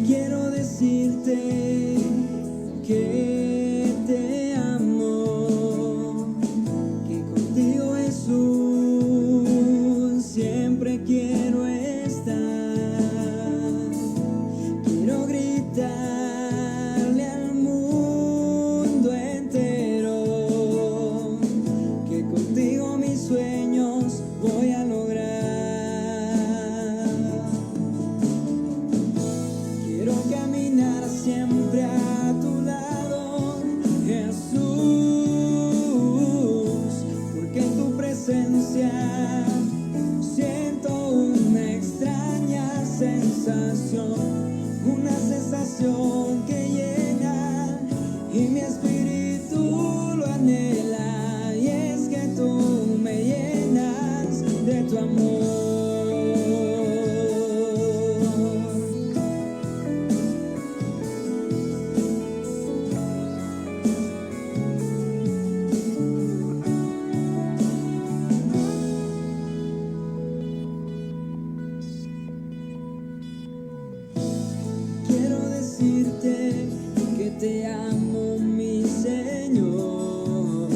quiero decirte que te amo, que contigo Jesús siempre quiero estar. Quiero gritarle al mundo entero que contigo mis sueños voy a lograr. Quiero caminar siempre a tu lado, Jesús, porque en tu presencia siento una extraña sensación, una sensación que llena y mi espíritu lo anhela, y es que tú me llenas de tu amor. Quiero decirte que te amo, mi Señor,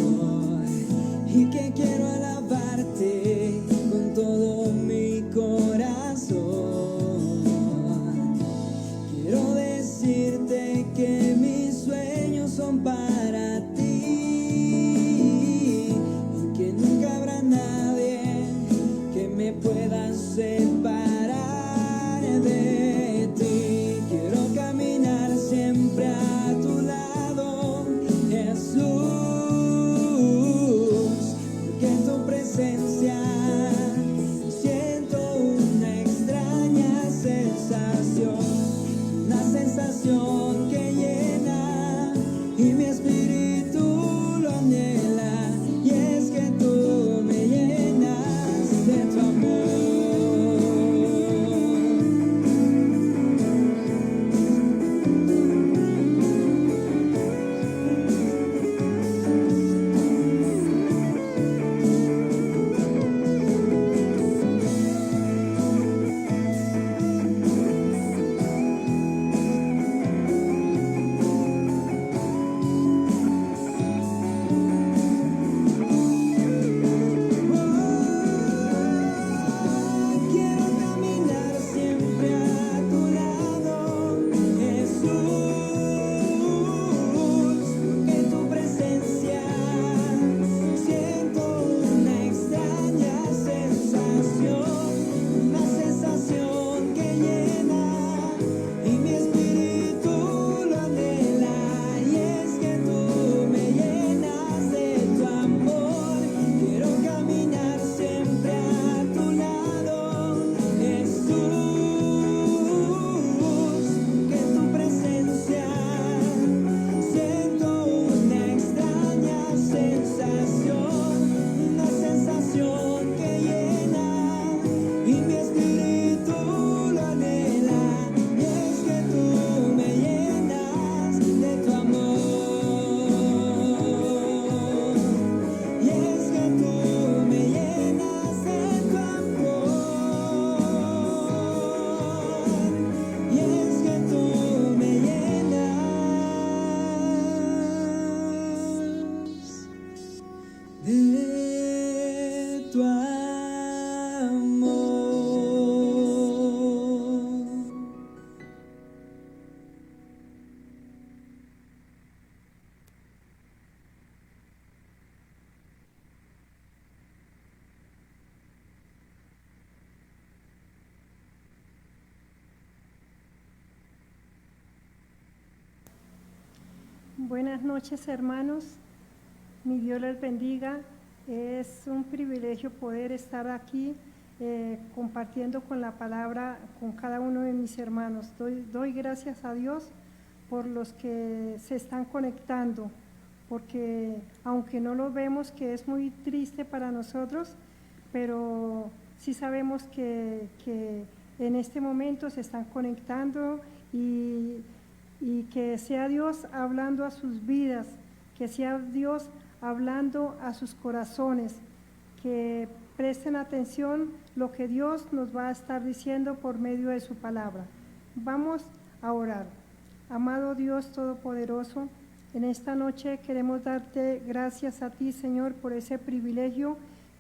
y que quiero alabarte con todo mi corazón. Quiero decirte que mis sueños son para ti y que nunca habrá nadie que me pueda separar de ti. Quiero caminar siempre a tu lado, Jesús, porque en tu presencia siento una extraña sensación, una sensación que llena y mi espíritu lo anhela, y es que tú me llenas de tu amor. Quiero caminar siempre a tu lado, Jesús, porque en tu presencia siento una extraña sensación, una sensación que llena y mi espíritu lo anhela, y es que tú me llenas de tu amor. Quiero caminar siempre a tu lado, Jesús, que en tu presencia siento una extraña sensación, una sensación que llena y mi espíritu lo anhela, y es que tú me llenas de tu amor, y es que tú me llenas de tu amor, y es que tú me llenas de tu amor. Buenas noches, hermanos. Mi Dios les bendiga. Es un privilegio poder estar aquí compartiendo con la palabra con cada uno de mis hermanos. Doy gracias a Dios por los que se están conectando, porque aunque no lo vemos, que es muy triste para nosotros, pero sí sabemos que en este momento se están conectando, y que sea Dios hablando a sus vidas, que sea Dios hablando a sus corazones, que presten atención lo que Dios nos va a estar diciendo por medio de su palabra. Vamos a orar. Amado Dios Todopoderoso, en esta noche queremos darte gracias a ti, Señor, por ese privilegio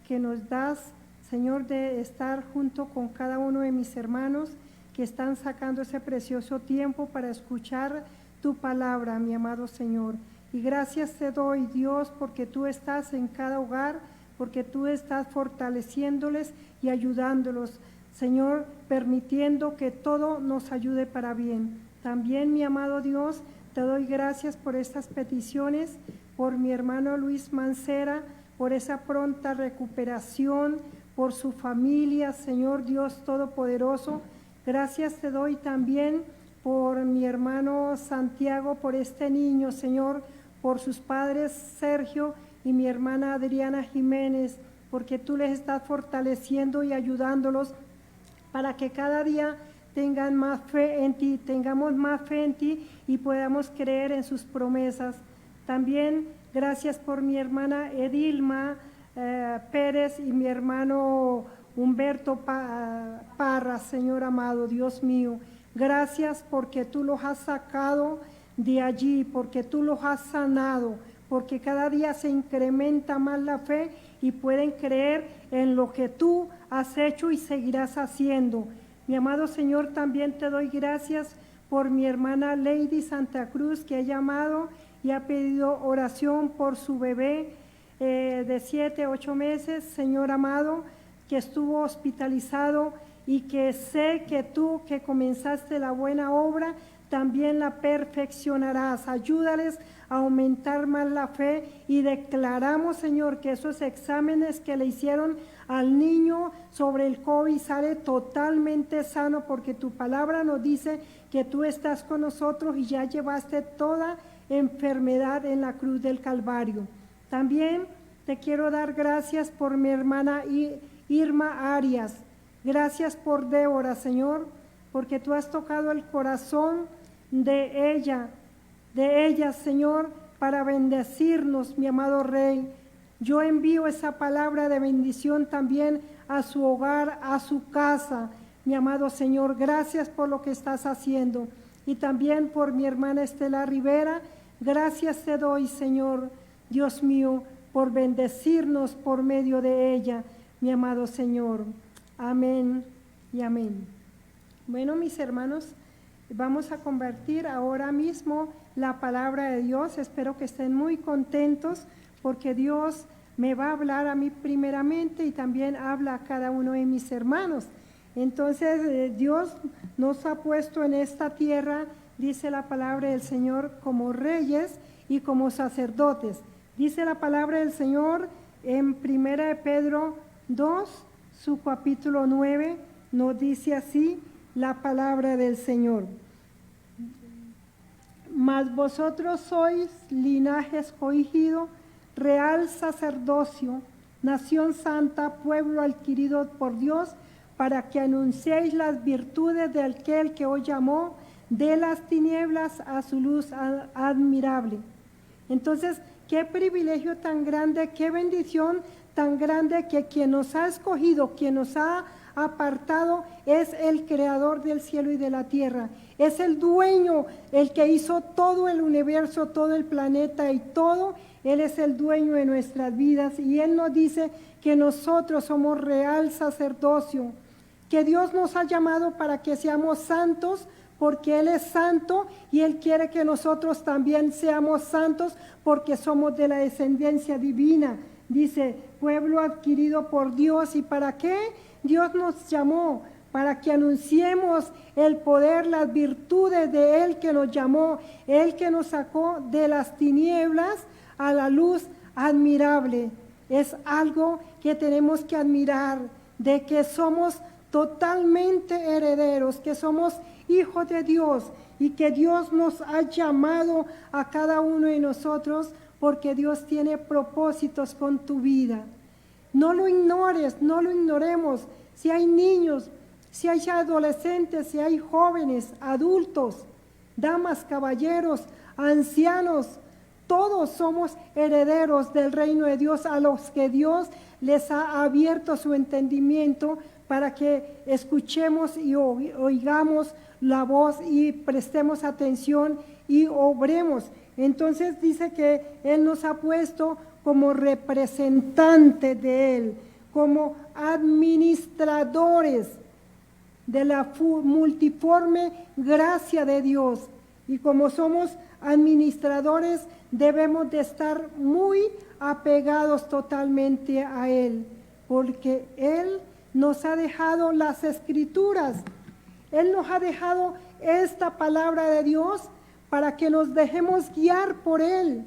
que nos das, Señor, de estar junto con cada uno de mis hermanos que están sacando ese precioso tiempo para escuchar tu palabra, mi amado Señor. Y gracias te doy, Dios, porque tú estás en cada hogar, porque tú estás fortaleciéndoles y ayudándolos, Señor, permitiendo que todo nos ayude para bien. También, mi amado Dios, te doy gracias por estas peticiones, por mi hermano Luis Mancera, por esa pronta recuperación, por su familia, Señor Dios Todopoderoso. Gracias te doy también por mi hermano Santiago, por este niño, Señor, por sus padres Sergio y mi hermana Adriana Jiménez, porque tú les estás fortaleciendo y ayudándolos para que cada día tengan más fe en ti, tengamos más fe en ti y podamos creer en sus promesas. También gracias por mi hermana Edilma Pérez y mi hermano Humberto Parra, Señor amado, Dios mío. Gracias porque tú los has sacado de allí, porque tú los has sanado, porque cada día se incrementa más la fe y pueden creer en lo que tú has hecho y seguirás haciendo. Mi amado Señor, también te doy gracias por mi hermana Lady Santa Cruz, que ha llamado y ha pedido oración por su bebé de 7, 8 meses, Señor amado, que estuvo hospitalizado y que sé que tú que comenzaste la buena obra, también la perfeccionarás. Ayúdales a aumentar más la fe y declaramos, Señor, que esos exámenes que le hicieron al niño sobre el COVID sale totalmente sano, porque tu palabra nos dice que tú estás con nosotros y ya llevaste toda enfermedad en la cruz del Calvario. También te quiero dar gracias por mi hermana Irma Arias. Gracias por Débora, Señor, porque tú has tocado el corazón de ella, Señor, para bendecirnos, mi amado Rey. Yo envío esa palabra de bendición también a su hogar, a su casa, mi amado Señor. Gracias por lo que estás haciendo. Y también por mi hermana Estela Rivera, gracias te doy, Señor, Dios mío, por bendecirnos por medio de ella, mi amado Señor. Amén y amén. Bueno, mis hermanos, vamos a convertir ahora mismo la palabra de Dios. Espero que estén muy contentos porque Dios me va a hablar a mí primeramente y también habla a cada uno de mis hermanos. Entonces, Dios nos ha puesto en esta tierra, dice la palabra del Señor, como reyes y como sacerdotes. Dice la palabra del Señor en 1 de Pedro 2, su capítulo 9, nos dice así la palabra del Señor. Mas vosotros sois linaje escogido, real sacerdocio, nación santa, pueblo adquirido por Dios, para que anunciéis las virtudes de aquel que os llamó de las tinieblas a su luz admirable. Entonces, qué privilegio tan grande, qué bendición tan grande que quien nos ha escogido, quien nos ha apartado, es el creador del cielo y de la tierra. Es el dueño, el que hizo todo el universo, todo el planeta y todo. Él es el dueño de nuestras vidas y Él nos dice que nosotros somos real sacerdocio, que Dios nos ha llamado para que seamos santos, porque Él es santo y Él quiere que nosotros también seamos santos porque somos de la descendencia divina. Dice, pueblo adquirido por Dios. ¿Y para qué? Dios nos llamó para que anunciemos el poder, las virtudes de Él que nos llamó, Él que nos sacó de las tinieblas a la luz admirable. Es algo que tenemos que admirar, de que somos totalmente herederos, que somos hijos de Dios y que Dios nos ha llamado a cada uno de nosotros porque Dios tiene propósitos con tu vida. No lo ignores, no lo ignoremos. Si hay niños, si hay adolescentes, si hay jóvenes, adultos, damas, caballeros, ancianos, todos somos herederos del reino de Dios, a los que Dios les ha abierto su entendimiento para que escuchemos y oigamos la voz y prestemos atención y obremos. Entonces dice que Él nos ha puesto como representante de Él, como administradores de la multiforme gracia de Dios. Y como somos administradores, debemos de estar muy apegados totalmente a Él, porque Él nos ha dejado las Escrituras. Él nos ha dejado esta palabra de Dios para que nos dejemos guiar por Él,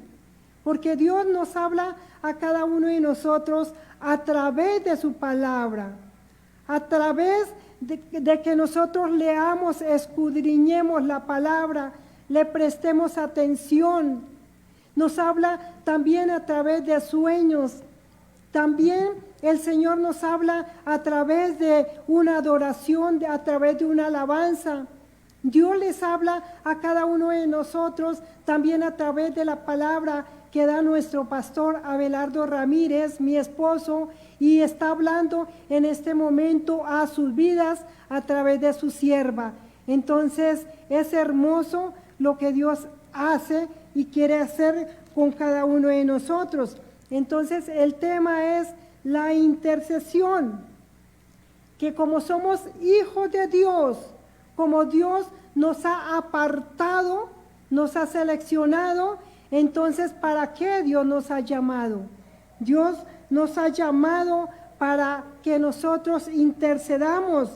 porque Dios nos habla a cada uno de nosotros a través de su palabra, a través de que nosotros leamos, escudriñemos la palabra, le prestemos atención. Nos habla también a través de sueños. También el Señor nos habla a través de una adoración, a través de una alabanza. Dios les habla a cada uno de nosotros también a través de la palabra que da nuestro pastor Abelardo Ramírez, mi esposo, y está hablando en este momento a sus vidas a través de su sierva. Entonces es hermoso lo que Dios hace y quiere hacer con cada uno de nosotros. Entonces el tema es la intercesión, que como somos hijos de Dios, como Dios nos ha apartado, nos ha seleccionado, entonces ¿para qué Dios nos ha llamado? Dios nos ha llamado para que nosotros intercedamos,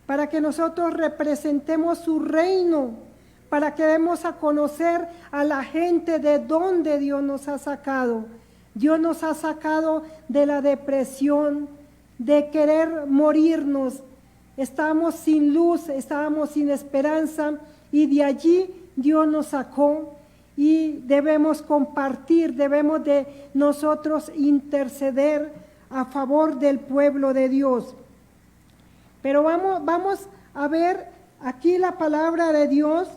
para que nosotros representemos su reino, para que demos a conocer a la gente de dónde Dios nos ha sacado. Dios nos ha sacado de la depresión, de querer morirnos. Estábamos sin luz, estábamos sin esperanza, y de allí Dios nos sacó, y debemos compartir, debemos de nosotros interceder a favor del pueblo de Dios. Pero vamos a ver aquí la palabra de Dios.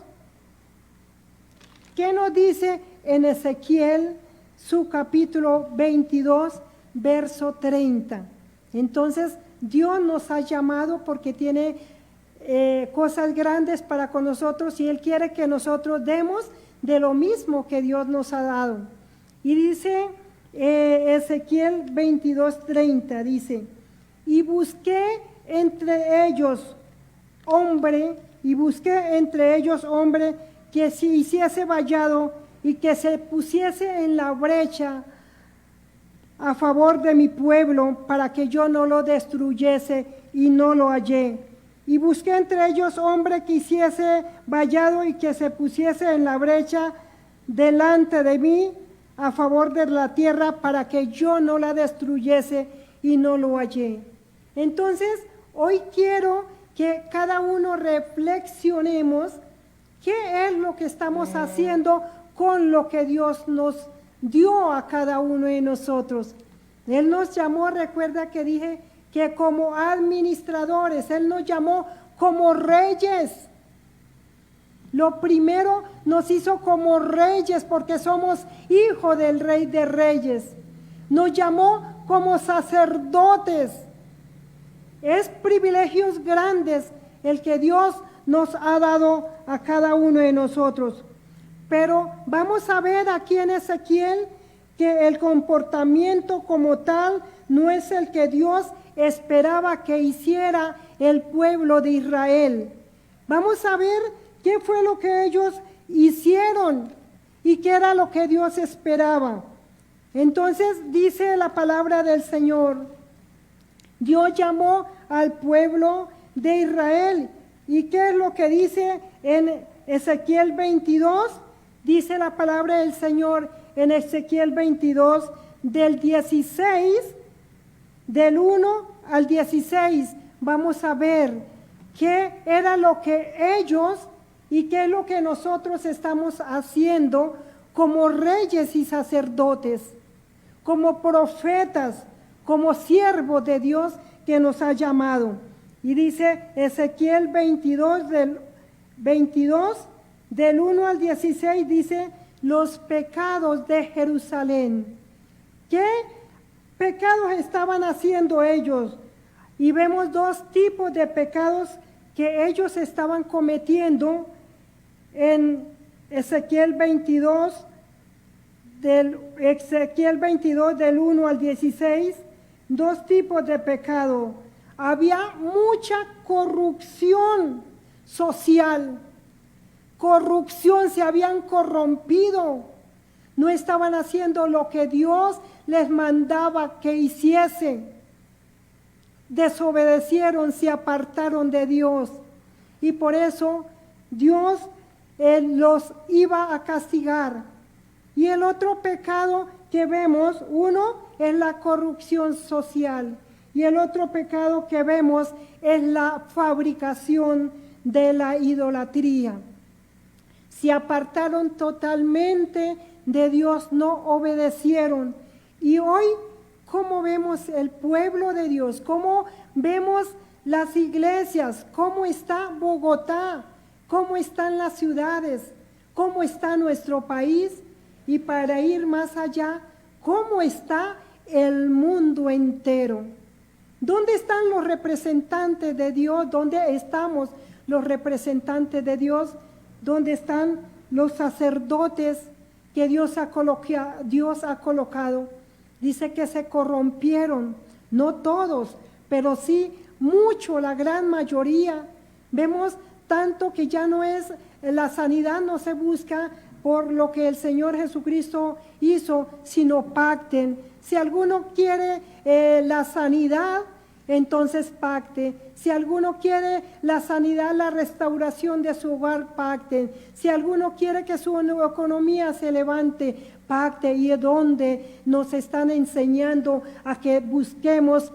¿Qué nos dice en Ezequiel, su capítulo 22, verso 30? Entonces, Dios nos ha llamado porque tiene cosas grandes para con nosotros, y Él quiere que nosotros demos de lo mismo que Dios nos ha dado. Y dice Ezequiel 22, 30, dice: y busqué entre ellos hombre que se hiciese vallado y que se pusiese en la brecha a favor de mi pueblo, para que yo no lo destruyese, y no lo hallé. Y busqué entre ellos hombre que hiciese vallado y que se pusiese en la brecha delante de mí a favor de la tierra, para que yo no la destruyese, y no lo hallé. Entonces, hoy quiero que cada uno reflexionemos qué es lo que estamos haciendo con lo que Dios nos dio a cada uno de nosotros. Él nos llamó, recuerda que dije que como administradores, Él nos llamó como reyes. Lo primero, nos hizo como reyes porque somos hijos del Rey de Reyes. Nos llamó como sacerdotes. Es privilegios grandes el que Dios nos ha dado a cada uno de nosotros. Pero vamos a ver aquí en Ezequiel que el comportamiento como tal no es el que Dios esperaba que hiciera el pueblo de Israel. Vamos a ver qué fue lo que ellos hicieron y qué era lo que Dios esperaba. Entonces dice la palabra del Señor: Dios llamó al pueblo de Israel. ¿Y qué es lo que dice en Ezequiel 22? Dice la palabra del Señor en Ezequiel 22, del 16, del 1 al 16. Vamos a ver qué era lo que ellos y qué es lo que nosotros estamos haciendo como reyes y sacerdotes, como profetas, como siervos de Dios que nos ha llamado. Y dice Ezequiel 22, del 1 al 16, dice: los pecados de Jerusalén. ¿Qué pecados estaban haciendo ellos? Y vemos dos tipos de pecados que ellos estaban cometiendo en Ezequiel 22, del 1 al 16, dos tipos de pecado. Había mucha corrupción social, corrupción, se habían corrompido, no estaban haciendo lo que Dios les mandaba que hiciese. Desobedecieron, se apartaron de Dios y por eso Dios los iba a castigar. Y el otro pecado que vemos, uno es la corrupción social y el otro pecado que vemos es la fabricación de la idolatría. Se apartaron totalmente de Dios, no obedecieron. Y hoy, ¿cómo vemos el pueblo de Dios? ¿Cómo vemos las iglesias? ¿Cómo está Bogotá? ¿Cómo están las ciudades? ¿Cómo está nuestro país? Y para ir más allá, ¿cómo está el mundo entero? ¿Dónde están los representantes de Dios? ¿Dónde estamos los representantes de Dios? ¿Dónde están los sacerdotes que Dios ha colocado? Dice que se corrompieron, no todos, pero sí mucho, la gran mayoría. Vemos tanto que ya no es, la sanidad no se busca por lo que el Señor Jesucristo hizo, sino pacten. Si alguno quiere la sanidad, entonces pacte. Si alguno quiere la sanidad, la restauración de su hogar, pacten. Si alguno quiere que su economía se levante, pacte. Y es donde nos están enseñando a que busquemos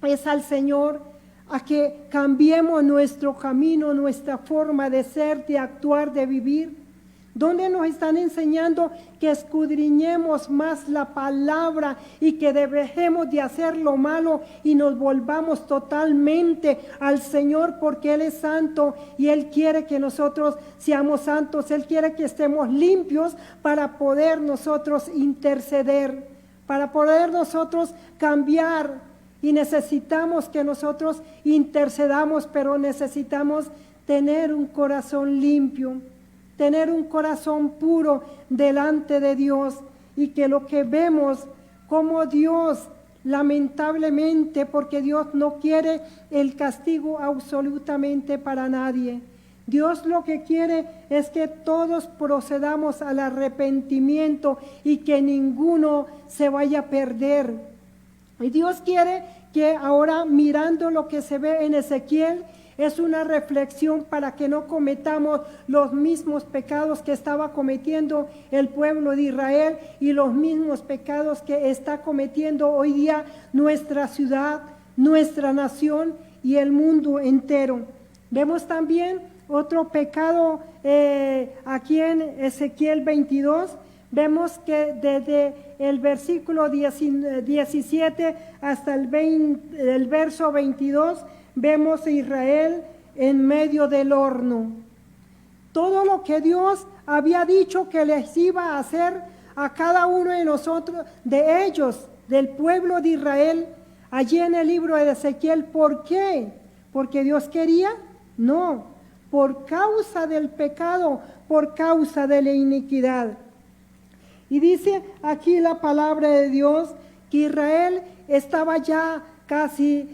es al Señor, a que cambiemos nuestro camino, nuestra forma de ser, de actuar, de vivir. Donde nos están enseñando que escudriñemos más la palabra y que dejemos de hacer lo malo y nos volvamos totalmente al Señor, porque Él es santo y Él quiere que nosotros seamos santos. Él quiere que estemos limpios para poder nosotros interceder, para poder nosotros cambiar. Y necesitamos que nosotros intercedamos, pero necesitamos tener un corazón limpio, tener un corazón puro delante de Dios, y que lo que vemos como Dios, lamentablemente, porque Dios no quiere el castigo absolutamente para nadie. Dios lo que quiere es que todos procedamos al arrepentimiento y que ninguno se vaya a perder. Y Dios quiere que ahora, mirando lo que se ve en Ezequiel, es una reflexión para que no cometamos los mismos pecados que estaba cometiendo el pueblo de Israel y los mismos pecados que está cometiendo hoy día nuestra ciudad, nuestra nación y el mundo entero. Vemos también otro pecado aquí en Ezequiel 22. Vemos que desde el versículo 17 hasta el verso 22, vemos a Israel en medio del horno. Todo lo que Dios había dicho que les iba a hacer a cada uno de nosotros, de ellos, del pueblo de Israel, allí en el libro de Ezequiel. ¿Por qué? ¿Porque Dios quería? No, por causa del pecado, por causa de la iniquidad. Y dice aquí la palabra de Dios que Israel estaba ya casi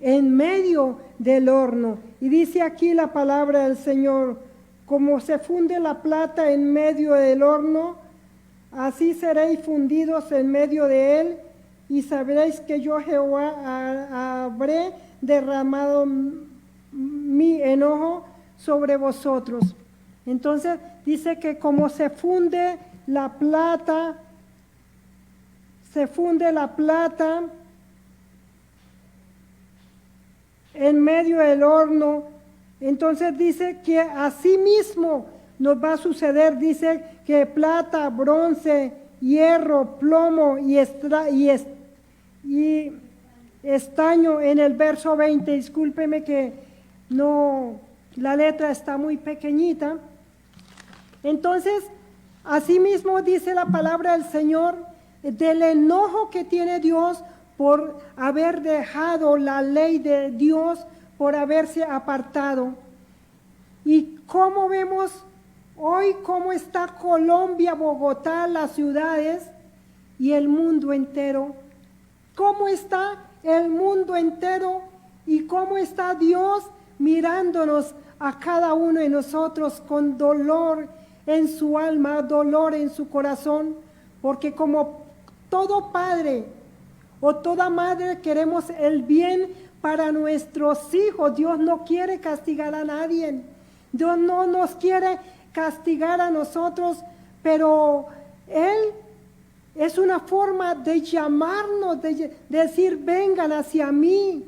en medio del horno. Y dice aquí la palabra del Señor: como se funde la plata en medio del horno, así seréis fundidos en medio de él, y sabréis que yo Jehová habré derramado mi enojo sobre vosotros. Entonces dice que como se funde la plata en medio del horno, entonces dice que así mismo nos va a suceder. Dice que plata, bronce, hierro, plomo y estaño en el verso 20. Discúlpeme que no, la letra está muy pequeñita. Entonces, así mismo dice la palabra del Señor del enojo que tiene Dios por haber dejado la ley de Dios, por haberse apartado. Y cómo vemos hoy cómo está Colombia, Bogotá, las ciudades y el mundo entero. Cómo está el mundo entero y cómo está Dios mirándonos a cada uno de nosotros con dolor en su alma, dolor en su corazón, porque como todo padre o toda madre queremos el bien para nuestros hijos. Dios no quiere castigar a nadie, Dios no nos quiere castigar a nosotros, pero Él es una forma de llamarnos, de decir, vengan hacia mí,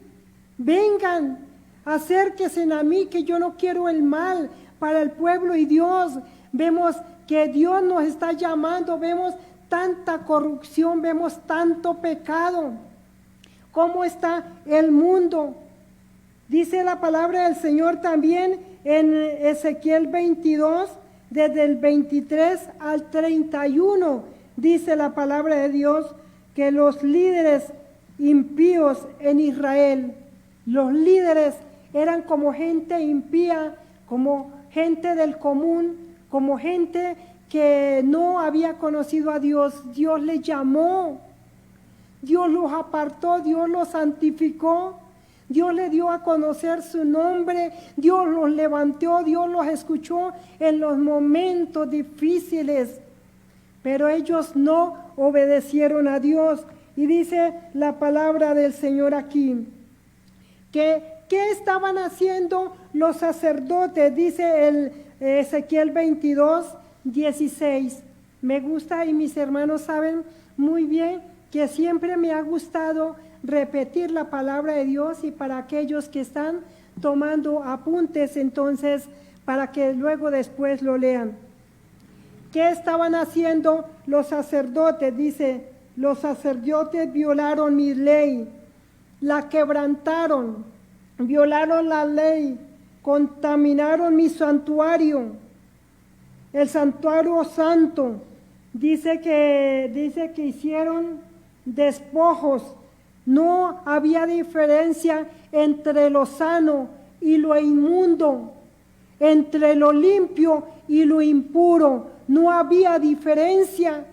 vengan, acérquense a mí, que yo no quiero el mal para el pueblo. Y Dios, vemos que Dios nos está llamando, vemos tanta corrupción, vemos tanto pecado. ¿Cómo está el mundo? Dice la palabra del Señor también en Ezequiel 22, desde el 23 al 31, dice la palabra de Dios que los líderes impíos en Israel, los líderes eran como gente impía, como gente del común, como gente que no había conocido a Dios. Dios les llamó, Dios los apartó, Dios los santificó, Dios le dio a conocer su nombre, Dios los levantó, Dios los escuchó en los momentos difíciles, pero ellos no obedecieron a Dios. Y dice la palabra del Señor aquí, que ¿qué estaban haciendo los sacerdotes? Dice el Ezequiel 22, 16. Me gusta y mis hermanos saben muy bien que siempre me ha gustado repetir la palabra de Dios, y para aquellos que están tomando apuntes, entonces, para que luego después lo lean. ¿Qué estaban haciendo los sacerdotes? Dice, los sacerdotes violaron mi ley, la quebrantaron, violaron la ley, contaminaron mi santuario, el santuario santo. Dice que hicieron despojos. No había diferencia entre lo sano y lo inmundo, entre lo limpio y lo impuro. No había diferencia.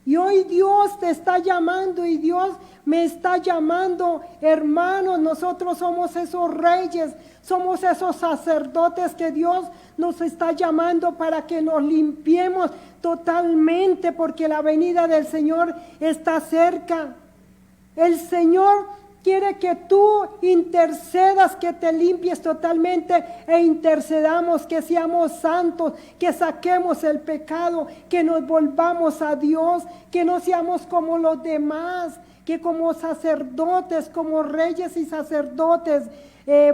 Y hoy Dios te está llamando, y Dios me está llamando, hermanos. Nosotros somos esos reyes, somos esos sacerdotes que Dios nos está llamando para que nos limpiemos totalmente, porque la venida del Señor está cerca. El Señor quiere que tú intercedas, que te limpies totalmente e intercedamos, que seamos santos, que saquemos el pecado, que nos volvamos a Dios, que no seamos como los demás, que como sacerdotes, como reyes y sacerdotes,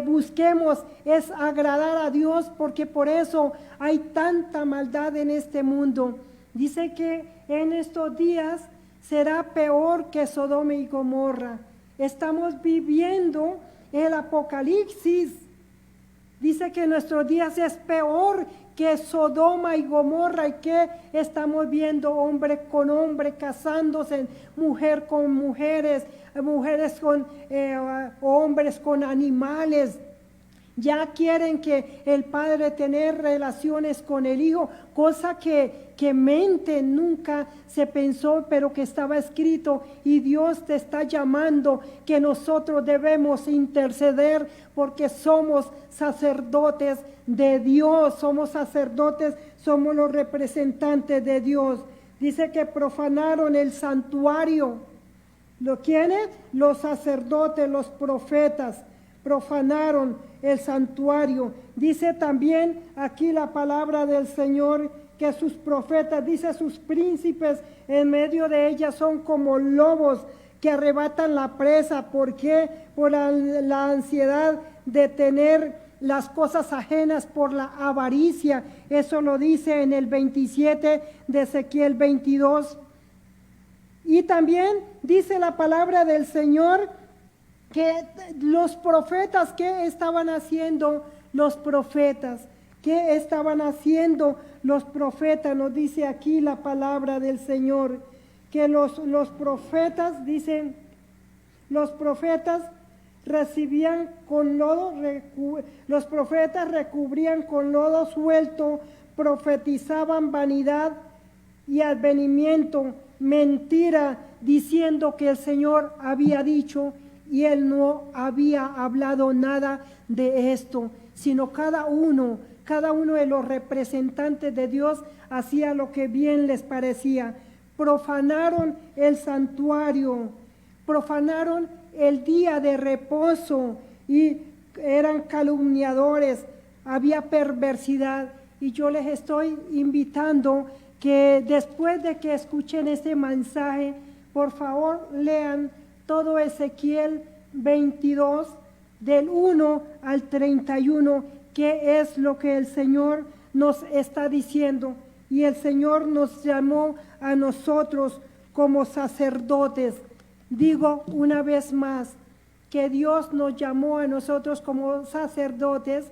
busquemos es agradar a Dios, porque por eso hay tanta maldad en este mundo. Dice que en estos días será peor que Sodoma y Gomorra. Estamos viviendo el apocalipsis. Dice que en nuestros días es peor que Sodoma y Gomorra. ¿Y qué estamos viendo? Hombre con hombre casándose, mujer con mujeres, mujeres con hombres con animales. Ya quieren que el padre tener relaciones con el hijo, cosa que mente nunca se pensó, pero que estaba escrito. Y Dios te está llamando que nosotros debemos interceder, porque somos sacerdotes de Dios, somos sacerdotes, somos los representantes de Dios. Dice que profanaron el santuario. ¿Lo quiénes? Los sacerdotes, los profetas, profanaron el santuario. Dice también aquí la palabra del Señor que sus profetas, dice, sus príncipes en medio de ellas son como lobos que arrebatan la presa. ¿Por qué? Por la ansiedad de tener las cosas ajenas, por la avaricia. Eso lo dice en el 27 de Ezequiel 22. Y también dice la palabra del Señor que los profetas, ¿qué estaban haciendo los profetas? ¿Qué estaban haciendo los profetas? Nos dice aquí la palabra del Señor, que los profetas, dicen, los profetas recibían con lodo, los profetas recubrían con lodo suelto, profetizaban vanidad y advenimiento, mentira, diciendo que el Señor había dicho y él no había hablado nada de esto, sino cada uno de los representantes de Dios hacía lo que bien les parecía. Profanaron el santuario, profanaron el día de reposo y eran calumniadores, había perversidad. Y yo les estoy invitando que después de que escuchen este mensaje, por favor lean todo Ezequiel 22, del 1 al 31, que es lo que el Señor nos está diciendo. Y el Señor nos llamó a nosotros como sacerdotes. Digo una vez más que Dios nos llamó a nosotros como sacerdotes,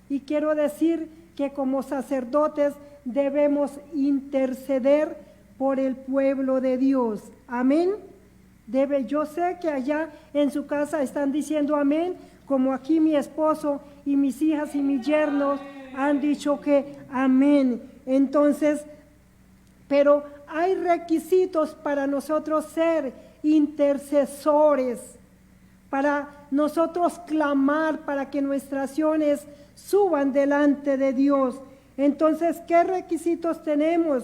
y quiero decir que como sacerdotes debemos interceder por el pueblo de Dios. Amén. Yo sé que allá en su casa están diciendo amén, como aquí mi esposo y mis hijas y mis yernos han dicho que amén. Entonces, pero hay requisitos para nosotros ser intercesores, para nosotros clamar para que nuestras oraciones suban delante de Dios. Entonces, ¿qué requisitos tenemos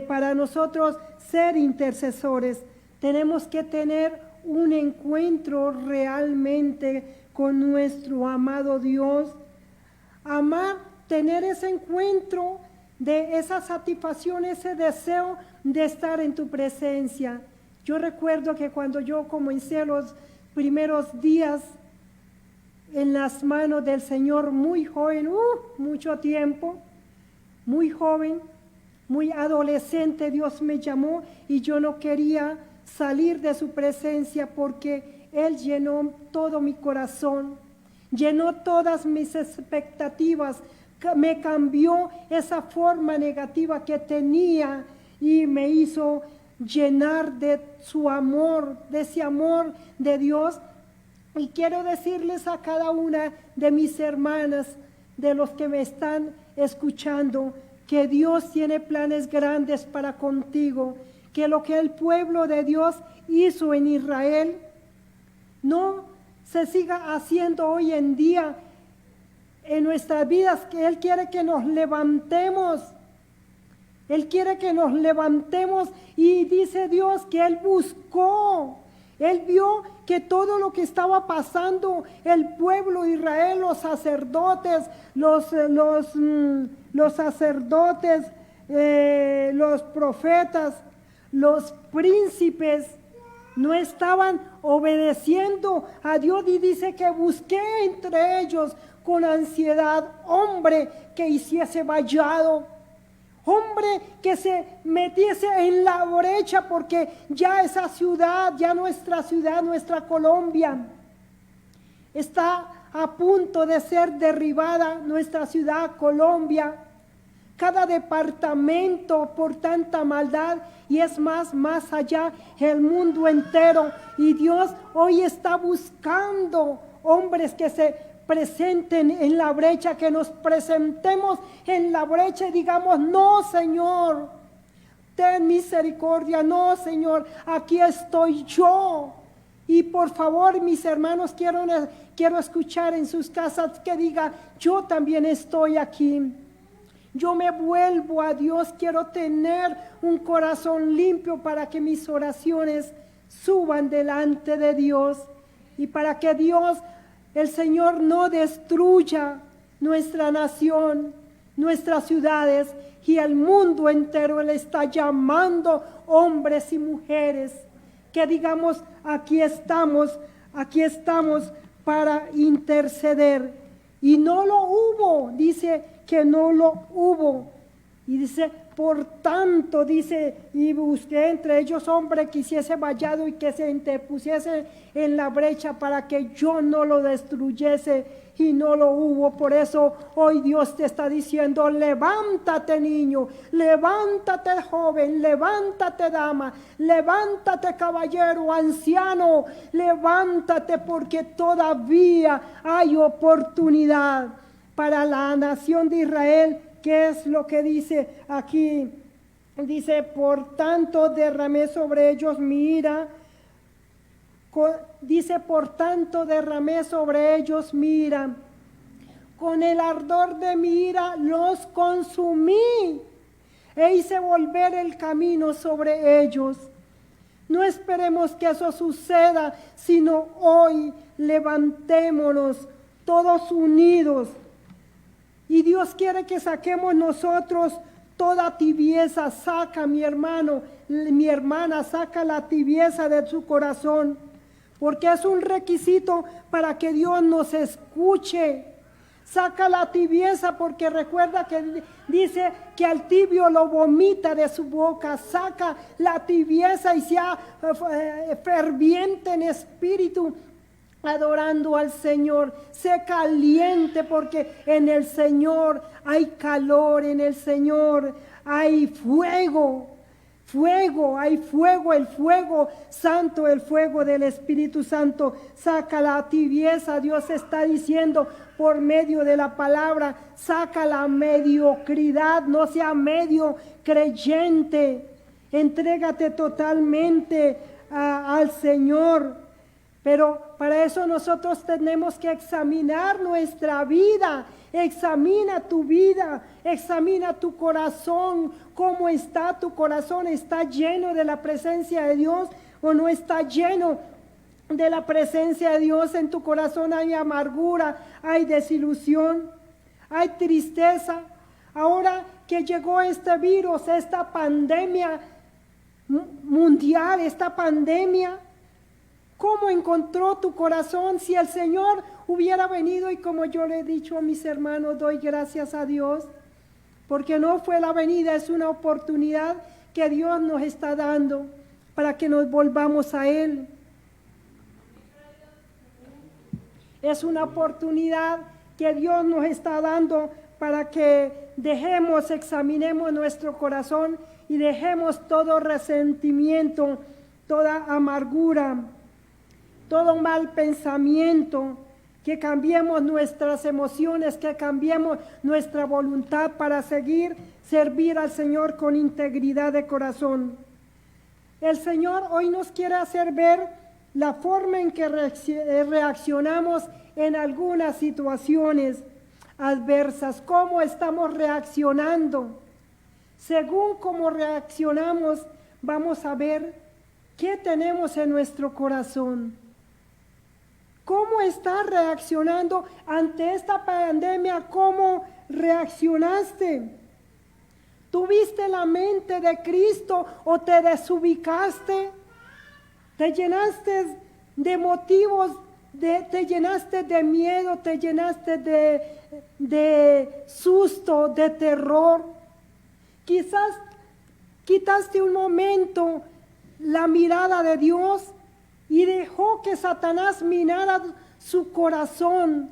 para nosotros ser intercesores? Tenemos que tener un encuentro realmente con nuestro amado Dios, amar, tener ese encuentro de esa satisfacción, ese deseo de estar en tu presencia. Yo recuerdo que cuando yo comencé los primeros días en las manos del Señor, muy joven, mucho tiempo, muy joven, muy adolescente, Dios me llamó y yo no quería salir de su presencia porque Él llenó todo mi corazón, llenó todas mis expectativas, me cambió esa forma negativa que tenía y me hizo llenar de su amor, de ese amor de Dios. Y quiero decirles a cada una de mis hermanas, de los que me están escuchando, que Dios tiene planes grandes para contigo, que lo que el pueblo de Dios hizo en Israel no se siga haciendo hoy en día en nuestras vidas, que Él quiere que nos levantemos. Él quiere que nos levantemos y dice Dios que Él buscó, Él vio que todo lo que estaba pasando, el pueblo de Israel, los sacerdotes, los sacerdotes, los profetas, los príncipes, no estaban obedeciendo a Dios, y dice que busqué entre ellos con ansiedad hombre que hiciese vallado, hombre que se metiese en la brecha, porque ya esa ciudad, ya nuestra ciudad, nuestra Colombia, está a punto de ser derribada, nuestra ciudad Colombia, cada departamento por tanta maldad, y es más allá el mundo entero. Y Dios hoy está buscando hombres que se presenten en la brecha, que nos presentemos en la brecha y digamos: no, Señor, ten misericordia, no, Señor, aquí estoy yo. Y por favor, mis hermanos, quiero escuchar en sus casas que diga: yo también estoy aquí. Yo me vuelvo a Dios, quiero tener un corazón limpio para que mis oraciones suban delante de Dios y para que Dios, el Señor, no destruya nuestra nación, nuestras ciudades y el mundo entero. Él está llamando hombres y mujeres que digamos: aquí estamos para interceder. Y no lo hubo, dice que no lo hubo. Y dice, por tanto, dice, y busqué entre ellos hombre que hiciese vallado y que se interpusiese en la brecha para que yo no lo destruyese, y no lo hubo. Por eso hoy Dios te está diciendo, levántate niño, levántate joven, levántate dama, levántate caballero, anciano, levántate, porque todavía hay oportunidad para la nación de Israel. ¿Qué es lo que dice aquí? Dice, por tanto derramé sobre ellos mi ira. Dice, por tanto derramé sobre ellos mi ira. Con el ardor de mi ira los consumí e hice volver el camino sobre ellos. No esperemos que eso suceda, sino hoy levantémonos todos unidos. Y Dios quiere que saquemos nosotros toda tibieza. Saca, mi hermano, mi hermana, saca la tibieza de su corazón, porque es un requisito para que Dios nos escuche. Saca la tibieza, porque recuerda que dice que al tibio lo vomita de su boca. Saca la tibieza y sea ferviente en espíritu, adorando al Señor. Sé caliente, porque en el Señor hay calor, en el Señor hay fuego. Hay fuego, el fuego santo, el fuego del Espíritu Santo. Saca la tibieza. Dios está diciendo por medio de la palabra, saca la mediocridad, no sea medio creyente. Entrégate totalmente al Señor. Pero para eso nosotros tenemos que examinar nuestra vida. Examina tu vida, examina tu corazón. ¿Cómo está tu corazón? ¿Está lleno de la presencia de Dios o no está lleno de la presencia de Dios? En tu corazón hay amargura, hay desilusión, hay tristeza. Ahora que llegó este virus, esta pandemia mundial, esta pandemia, ¿cómo encontró tu corazón? Si el Señor hubiera venido, y como yo le he dicho a mis hermanos, doy gracias a Dios, porque no fue la venida, es una oportunidad que Dios nos está dando para que nos volvamos a Él. Es una oportunidad que Dios nos está dando para que examinemos nuestro corazón y dejemos todo resentimiento, toda amargura, todo mal pensamiento, que cambiemos nuestras emociones, que cambiemos nuestra voluntad para servir al Señor con integridad de corazón. El Señor hoy nos quiere hacer ver la forma en que reaccionamos en algunas situaciones adversas, cómo estamos reaccionando. Según cómo reaccionamos, vamos a ver qué tenemos en nuestro corazón. ¿Cómo estás reaccionando ante esta pandemia? ¿Cómo reaccionaste? ¿Tuviste la mente de Cristo o te desubicaste? ¿Te llenaste de motivos, te llenaste de miedo, te llenaste de susto, de terror? Quizás quitaste un momento la mirada de Dios y dejó que Satanás minara su corazón,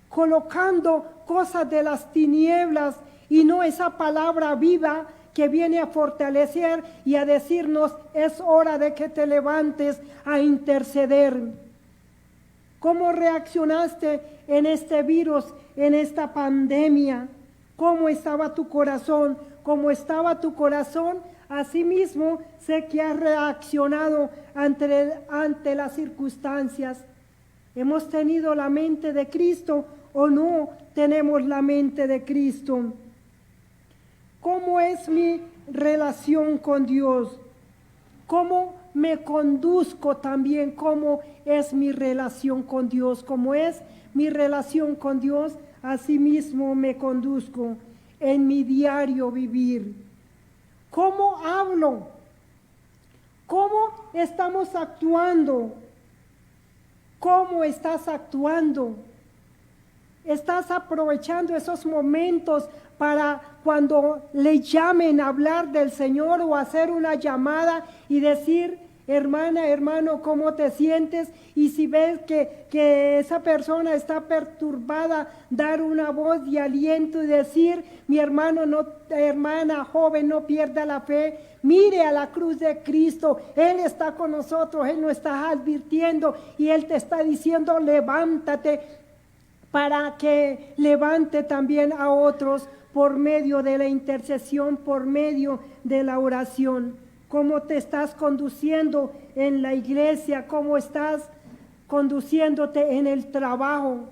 colocando cosas de las tinieblas y no esa palabra viva que viene a fortalecer y a decirnos, es hora de que te levantes a interceder. ¿Cómo reaccionaste en este virus, en esta pandemia? ¿Cómo estaba tu corazón? ¿Cómo estaba tu corazón? Asimismo, sé que has reaccionado ante las circunstancias. ¿Hemos tenido la mente de Cristo o no tenemos la mente de Cristo? ¿Cómo es mi relación con Dios? ¿Cómo me conduzco también? ¿Cómo es mi relación con Dios? ¿Cómo es mi relación con Dios? Asimismo me conduzco en mi diario vivir. ¿Cómo hablo? ¿Cómo estamos actuando? ¿Cómo estás actuando? estás aprovechando esos momentos para cuando le llamen a hablar del Señor o hacer una llamada y decir, hermana, hermano, ¿cómo te sientes? Y si ves que esa persona está perturbada, dar una voz de aliento y decir, mi hermano, no, hermana, joven, no pierda la fe, mire a la cruz de Cristo, Él está con nosotros, Él nos está advirtiendo y Él te está diciendo, levántate, para que levante también a otros por medio de la intercesión, por medio de la oración. ¿Cómo te estás conduciendo en la iglesia? ¿Cómo estás conduciéndote en el trabajo?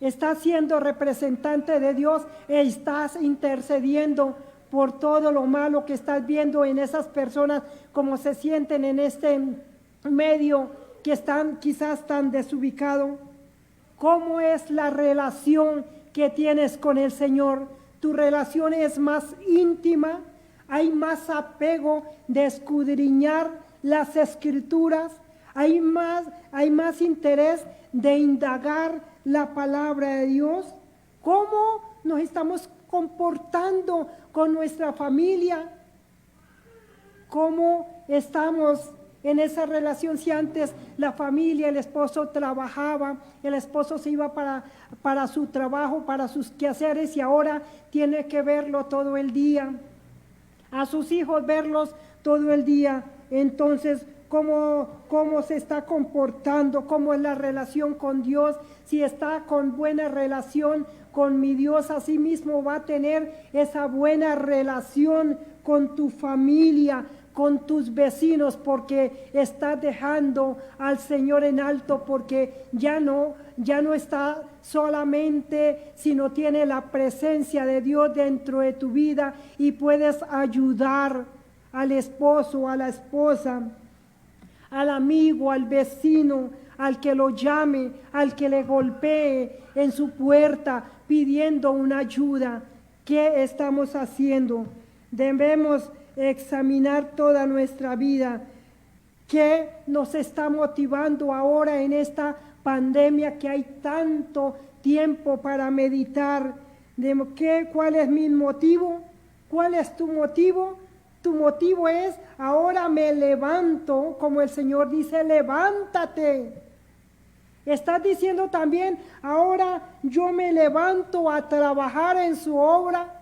¿Estás siendo representante de Dios? ¿Estás intercediendo por todo lo malo que estás viendo en esas personas, como se sienten en este medio que están quizás tan desubicados? ¿Cómo es la relación que tienes con el Señor? ¿Tu relación es más íntima? ¿Hay más apego de escudriñar las Escrituras? ¿Hay más interés de indagar la palabra de Dios? ¿Cómo nos estamos comportando con nuestra familia? ¿Cómo estamos en esa relación? Si antes la familia, el esposo trabajaba, el esposo se iba para su trabajo, para sus quehaceres y ahora tiene que verlo todo el día, a sus hijos verlos todo el día. Entonces, ¿cómo se está comportando? ¿Cómo es la relación con Dios? Si está con buena relación con mi Dios, así mismo va a tener esa buena relación con tu familia, con tus vecinos, porque está dejando al Señor en alto, porque ya no está solamente, sino tiene la presencia de Dios dentro de tu vida y puedes ayudar al esposo, a la esposa, al amigo, al vecino, al que lo llame, al que le golpee en su puerta pidiendo una ayuda. ¿Qué estamos haciendo? Debemos examinar toda nuestra vida. ¿Qué nos está motivando ahora en esta pandemia que hay tanto tiempo para meditar? ¿Cuál es mi motivo? ¿Cuál es tu motivo? Tu motivo es, ahora me levanto, como el Señor dice, levántate. Estás diciendo también, ahora yo me levanto a trabajar en su obra.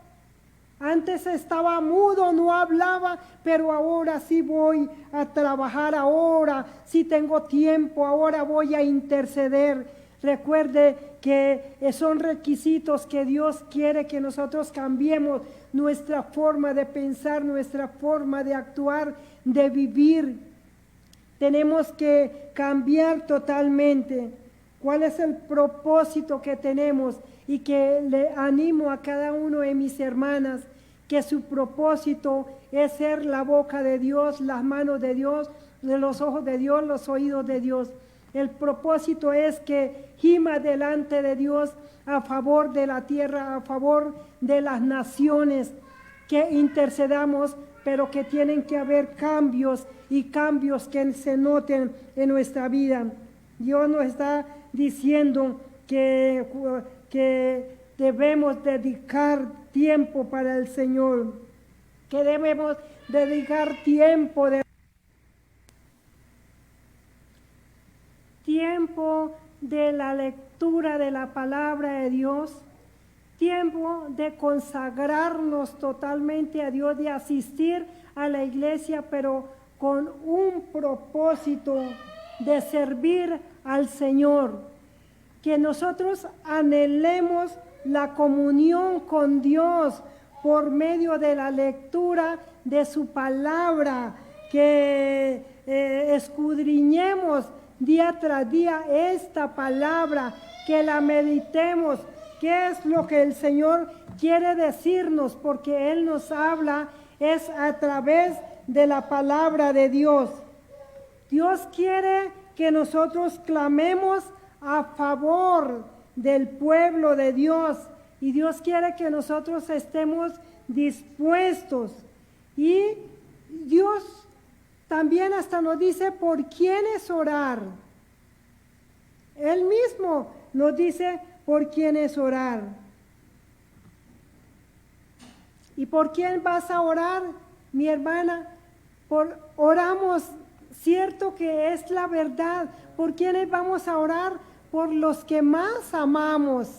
Antes estaba mudo, no hablaba, pero ahora sí voy a trabajar, ahora sí tengo tiempo, ahora voy a interceder. Recuerde que son requisitos que Dios quiere que nosotros cambiemos nuestra forma de pensar, nuestra forma de actuar, de vivir. Tenemos que cambiar totalmente. ¿Cuál es el propósito que tenemos? Y que le animo a cada uno de mis hermanas, que su propósito es ser la boca de Dios, las manos de Dios, los ojos de Dios, los oídos de Dios. El propósito es que gima delante de Dios a favor de la tierra, a favor de las naciones, que intercedamos, pero que tienen que haber cambios y cambios que se noten en nuestra vida. Dios nos está diciendo que debemos dedicar tiempo para el Señor, que debemos dedicar tiempo de la lectura de la palabra de Dios, tiempo de consagrarnos totalmente a Dios, de asistir a la iglesia, pero con un propósito de servir al Señor. Que nosotros anhelemos la comunión con Dios por medio de la lectura de su palabra, que escudriñemos día tras día esta palabra, que la meditemos, qué es lo que el Señor quiere decirnos, porque Él nos habla es a través de la palabra de Dios. Dios quiere que nosotros clamemos a favor del pueblo de Dios, y Dios quiere que nosotros estemos dispuestos, y Dios también hasta nos dice por quiénes orar. Él mismo nos dice por quiénes orar. ¿Y por quién vas a orar, mi hermana? Oramos, cierto que es la verdad. ¿Por quiénes vamos a orar? Por los que más amamos.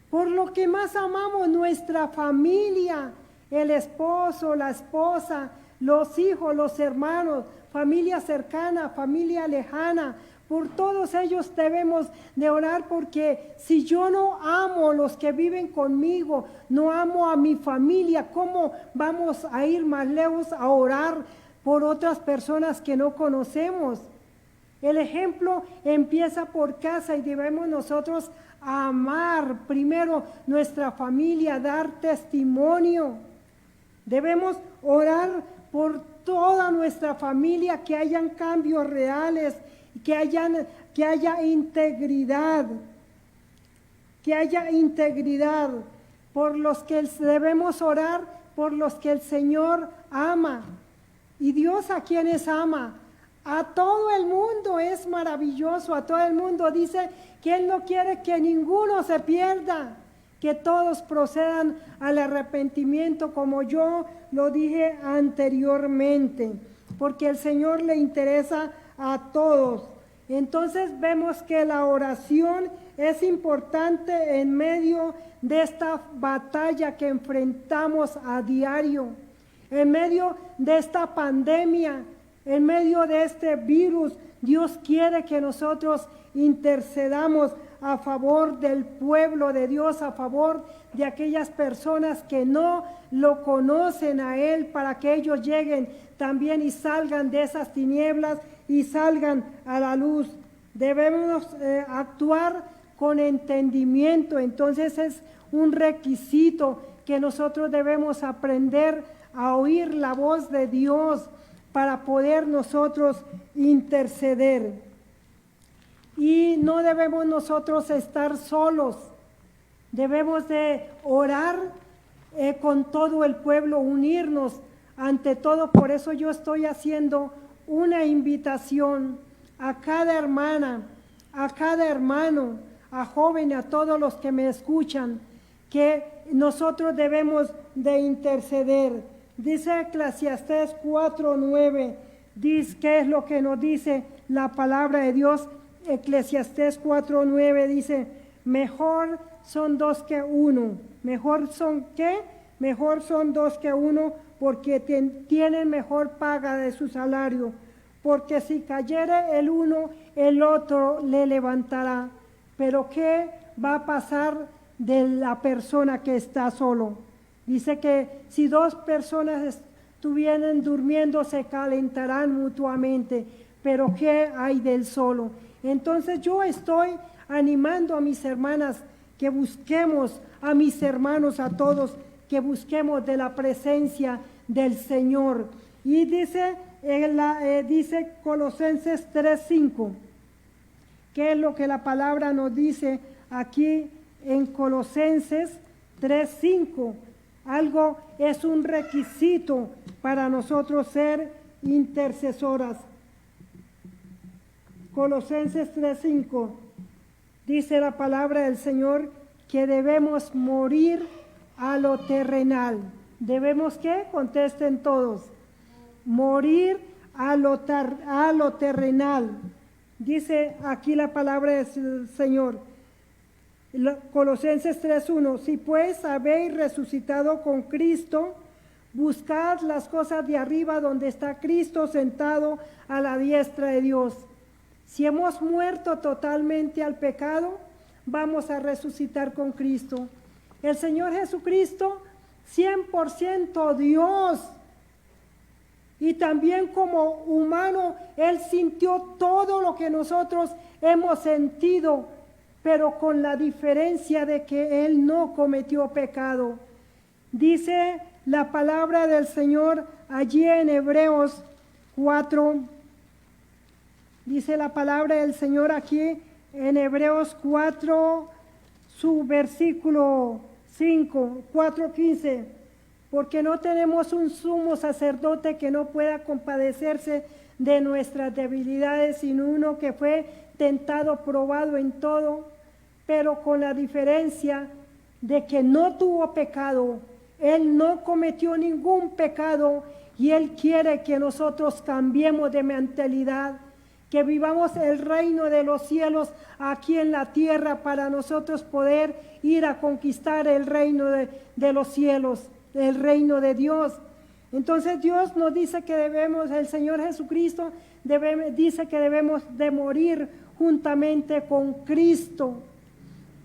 Por lo que más amamos, nuestra familia, el esposo, la esposa, los hijos, los hermanos, familia cercana, familia lejana. Por todos ellos debemos de orar, porque si yo no amo a los que viven conmigo, no amo a mi familia, ¿cómo vamos a ir más lejos a orar por otras personas que no conocemos? El ejemplo empieza por casa y debemos nosotros amar primero nuestra familia, dar testimonio. Debemos orar por toda nuestra familia, que hayan cambios reales, que haya integridad, por los que debemos orar, por los que el Señor ama. Y Dios, ¿a quienes ama? A todo el mundo. Es maravilloso, a todo el mundo. Dice que Él no quiere que ninguno se pierda, que todos procedan al arrepentimiento, como yo lo dije anteriormente, porque el Señor le interesa a todos. Entonces vemos que la oración es importante en medio de esta batalla que enfrentamos a diario, en medio de esta pandemia, en medio de este virus. Dios quiere que nosotros intercedamos a favor del pueblo de Dios, a favor de aquellas personas que no lo conocen a Él, para que ellos lleguen también y salgan de esas tinieblas y salgan a la luz. Debemos actuar con entendimiento. Entonces es un requisito que nosotros debemos aprender a oír la voz de Dios para poder nosotros interceder. Y no debemos nosotros estar solos, debemos de orar con todo el pueblo, unirnos ante todo. Por eso yo estoy haciendo una invitación a cada hermana, a cada hermano, a jóvenes, a todos los que me escuchan, que nosotros debemos de interceder. Dice Eclesiastés 4:9, dice, ¿qué es lo que nos dice la palabra de Dios? Eclesiastés 4:9 dice: mejor son dos que uno. ¿Mejor son qué? Mejor son dos que uno, porque tienen mejor paga de su salario. Porque si cayere el uno, el otro le levantará. Pero ¿qué va a pasar de la persona que está solo? Dice que si dos personas estuvieran durmiendo, se calentarán mutuamente. Pero ¿qué hay del solo? Entonces yo estoy animando a mis hermanas que busquemos, a mis hermanos, a todos, que busquemos de la presencia del Señor. Y dice Colosenses 3:5, ¿qué es lo que la palabra nos dice aquí en Colosenses 3:5? Algo es un requisito para nosotros ser intercesoras. Colosenses 3:5 dice la palabra del Señor que debemos morir a lo terrenal. ¿Debemos qué? Contesten todos. Morir a lo terrenal. Dice aquí la palabra del Señor. Colosenses 3:1, si pues habéis resucitado con Cristo, buscad las cosas de arriba, donde está Cristo sentado a la diestra de Dios. Si hemos muerto totalmente al pecado, vamos a resucitar con Cristo. El Señor Jesucristo, 100% Dios, y también como humano, Él sintió todo lo que nosotros hemos sentido, pero con la diferencia de que Él no cometió pecado. Dice la palabra del Señor allí en Hebreos 4, dice la palabra del Señor aquí en Hebreos 4, su versículo 5, 4:15, porque no tenemos un sumo sacerdote que no pueda compadecerse de nuestras debilidades, sino uno que fue tentado, probado en todo, pero con la diferencia de que no tuvo pecado. Él no cometió ningún pecado y Él quiere que nosotros cambiemos de mentalidad, que vivamos el reino de los cielos aquí en la tierra para nosotros poder ir a conquistar el reino de los cielos, el reino de Dios. Entonces Dios nos dice que debemos, el Señor Jesucristo dice que debemos de morir juntamente con Cristo.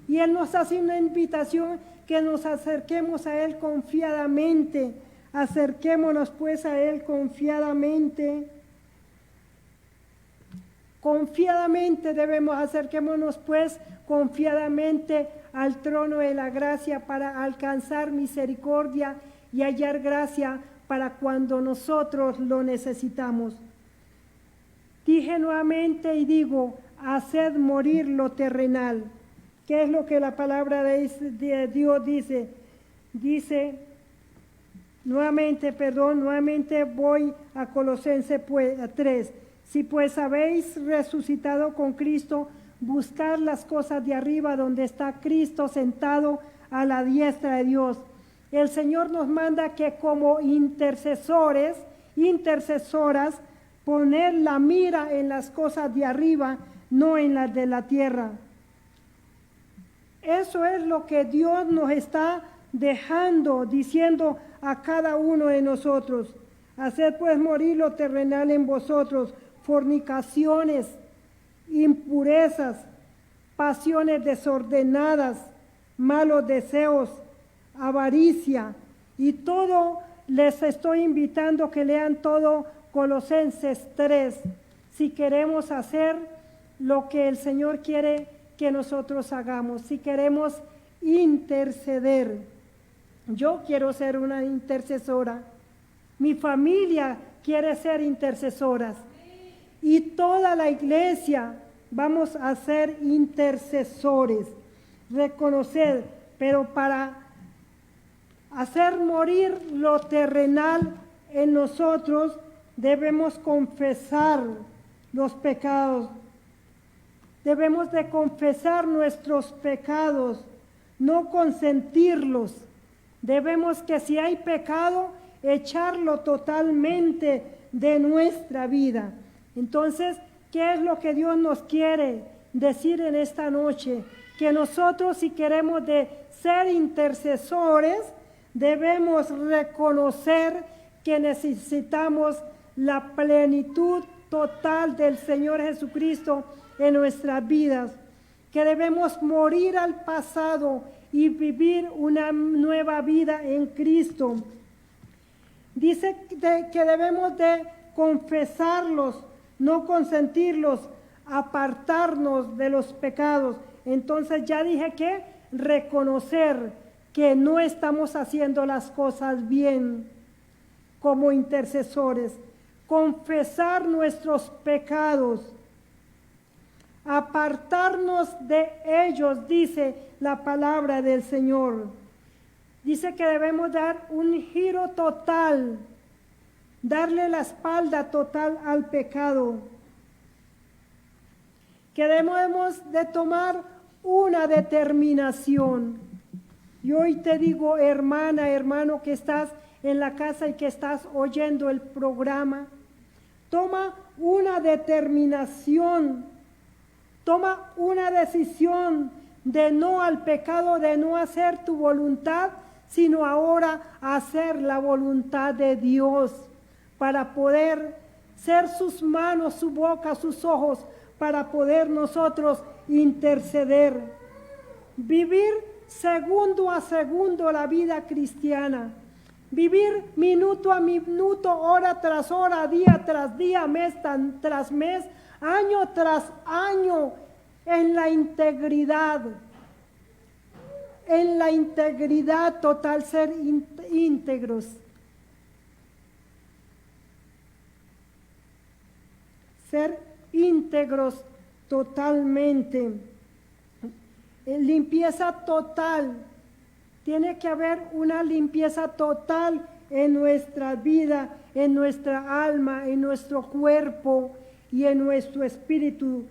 Y Él nos hace una invitación que nos acerquemos a Él confiadamente. Acerquémonos pues a Él confiadamente. Confiadamente debemos, acerquémonos pues confiadamente al trono de la gracia para alcanzar misericordia y hallar gracia para cuando nosotros lo necesitamos. Dije nuevamente y digo, haced morir lo terrenal. ¿Qué es lo que la palabra de Dios dice? Dice, nuevamente voy a Colosenses 3. Si pues habéis resucitado con Cristo, buscad las cosas de arriba donde está Cristo sentado a la diestra de Dios. El Señor nos manda que como intercesoras, poner la mira en las cosas de arriba, no en las de la tierra. Eso es lo que Dios nos está dejando, diciendo a cada uno de nosotros. Haced pues morir lo terrenal en vosotros, fornicaciones, impurezas, pasiones desordenadas, malos deseos, avaricia, y todo. Les estoy invitando que lean todo Colosenses 3, si queremos hacer lo que el Señor quiere que nosotros hagamos, si queremos interceder. Yo quiero ser una intercesora, mi familia quiere ser intercesoras, y toda la iglesia vamos a ser intercesores. Reconocer, pero para hacer morir lo terrenal en nosotros, debemos confesar los pecados. Debemos de confesar nuestros pecados, no consentirlos. Debemos que si hay pecado, echarlo totalmente de nuestra vida. Entonces, ¿qué es lo que Dios nos quiere decir en esta noche? Que nosotros, si queremos de ser intercesores, debemos reconocer que necesitamos la plenitud total del Señor Jesucristo en nuestras vidas, que debemos morir al pasado y vivir una nueva vida en Cristo. Dice que debemos de confesarlos, no consentirlos, apartarnos de los pecados. Entonces ya dije que reconocer que no estamos haciendo las cosas bien como intercesores, confesar nuestros pecados, apartarnos de ellos, dice la palabra del Señor. Dice que debemos dar un giro total, darle la espalda total al pecado, que debemos de tomar una determinación. Y hoy te digo, hermana, hermano, que estás en la casa y que estás oyendo el programa, toma una determinación, toma una decisión de no al pecado, de no hacer tu voluntad, sino ahora hacer la voluntad de Dios, para poder ser sus manos, su boca, sus ojos, para poder nosotros interceder. Vivir segundo a segundo la vida cristiana. Vivir minuto a minuto, hora tras hora, día tras día, mes tras mes, año tras año, en la integridad total, ser íntegros. Ser íntegros totalmente. Limpieza total. Tiene que haber una limpieza total en nuestra vida, en nuestra alma, en nuestro cuerpo y en nuestro espíritu.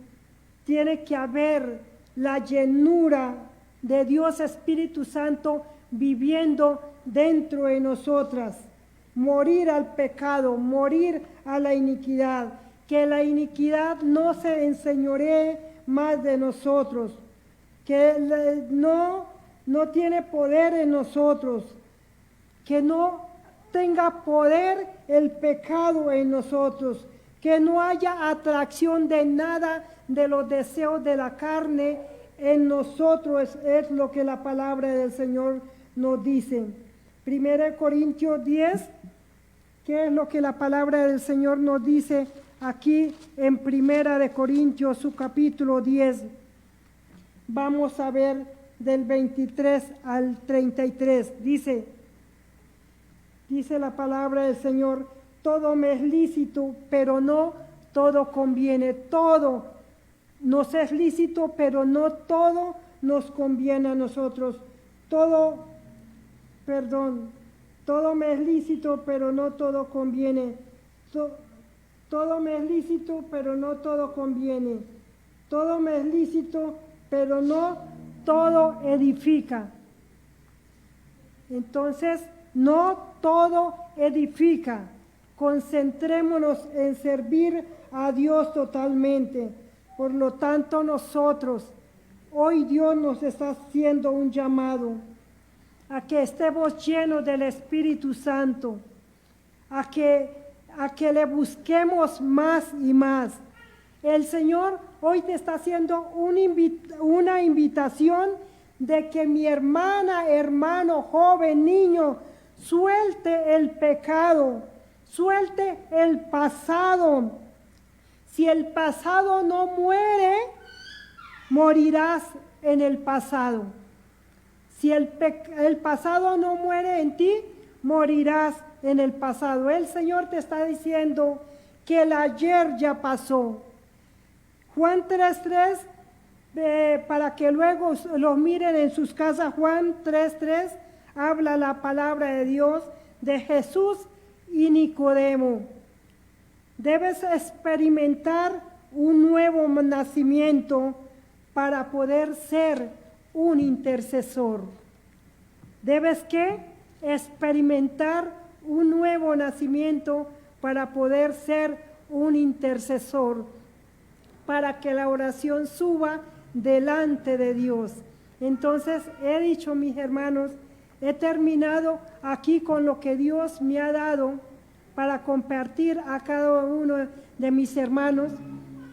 Tiene que haber la llenura de Dios Espíritu Santo viviendo dentro de nosotras. Morir al pecado, morir a la iniquidad, que la iniquidad no se enseñoree más de nosotros, que no tiene poder en nosotros, que no tenga poder el pecado en nosotros, que no haya atracción de nada de los deseos de la carne en nosotros, es lo que la palabra del Señor nos dice. 1 Corintios 10, ¿qué es lo que la palabra del Señor nos dice aquí en 1 Corintios, su capítulo 10? Vamos a ver del 23 al 33. Dice la palabra del Señor: todo me es lícito, pero no todo conviene. Todo nos es lícito, pero no todo nos conviene a nosotros. Todo me es lícito, pero no todo conviene. Todo me es lícito, pero no todo conviene. Todo me es lícito, pero no todo edifica. Entonces, no todo edifica. Concentrémonos en servir a Dios totalmente. Por lo tanto, nosotros, hoy Dios nos está haciendo un llamado a que estemos llenos del Espíritu Santo, a que le busquemos más y más. El Señor hoy te está haciendo una invitación de que mi hermana, hermano, joven, niño, suelte el pecado, suelte el pasado. Si el pasado no muere, morirás en el pasado. Si el pasado no muere en ti, morirás en el pasado. El Señor te está diciendo que el ayer ya pasó. Juan 3:3, para que luego lo miren en sus casas, Juan 3:3, habla la palabra de Dios de Jesús y Nicodemo. Debes experimentar un nuevo nacimiento para poder ser un intercesor. Debes experimentar un nuevo nacimiento para poder ser un intercesor, para que la oración suba delante de Dios. Entonces, he dicho, mis hermanos, he terminado aquí con lo que Dios me ha dado para compartir a cada uno de mis hermanos,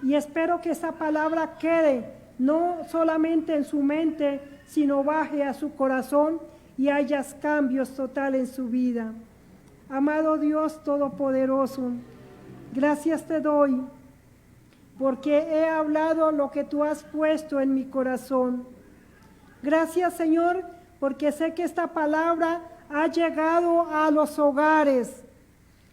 y espero que esa palabra quede no solamente en su mente, sino baje a su corazón y haya cambios totales en su vida. Amado Dios Todopoderoso, gracias te doy porque he hablado lo que tú has puesto en mi corazón. Gracias, Señor, porque sé que esta palabra ha llegado a los hogares.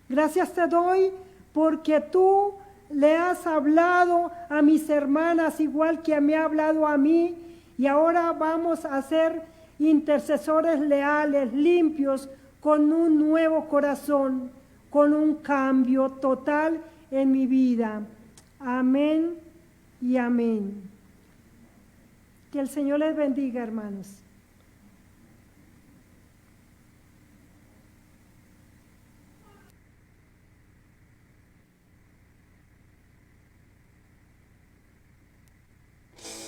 Gracias te doy porque tú le has hablado a mis hermanas igual que me ha hablado a mí, y ahora vamos a ser intercesores leales, limpios, con un nuevo corazón, con un cambio total en mi vida. Amén y amén. Que el Señor les bendiga, hermanos.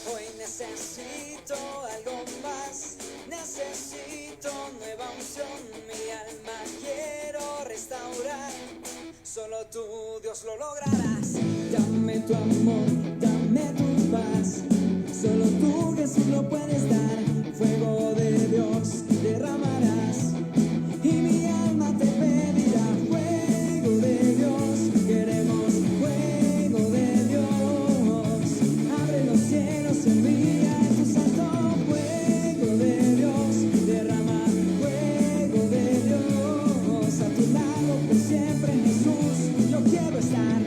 Hoy necesito algo más, necesito nueva unción, mi alma quiero restaurar, solo tú, Dios, lo lograrás. Dame tu amor, dame tu paz, solo tú, Jesús, lo puedes dar. Fuego de Dios derramarás y mi alma te pedirá. Fuego de Dios, queremos fuego de Dios. Abre los cielos, envía tu santo fuego de Dios. Derrama fuego de Dios. A tu lado por siempre, Jesús, yo quiero estar.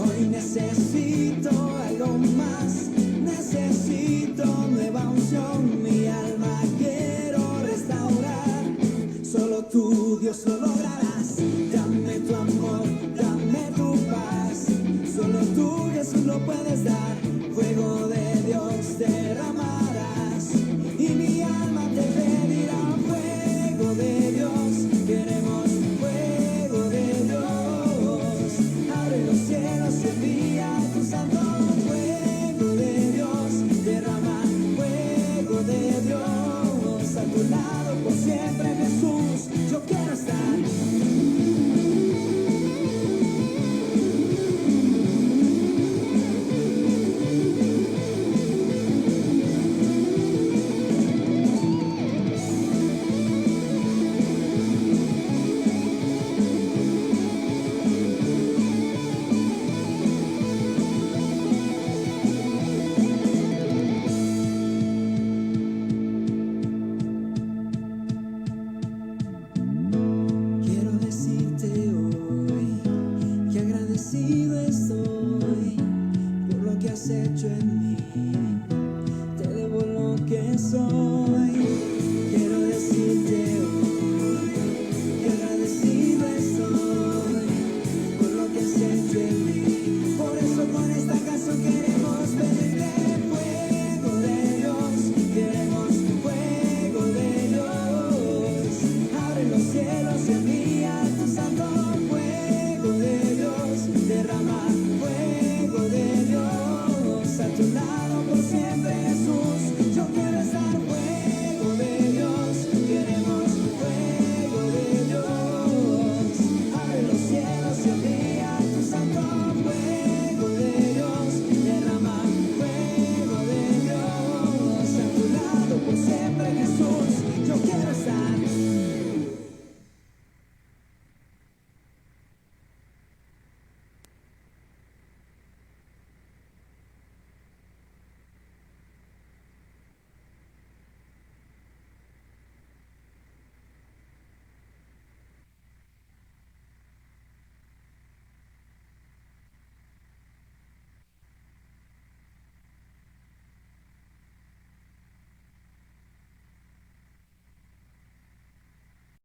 Hoy necesito algo más, necesito nueva unción, mi alma quiero restaurar, solo tú, Dios, lo lograrás. Dame tu amor, dame tu paz, solo tú, Jesús, lo puedes dar. tu lado.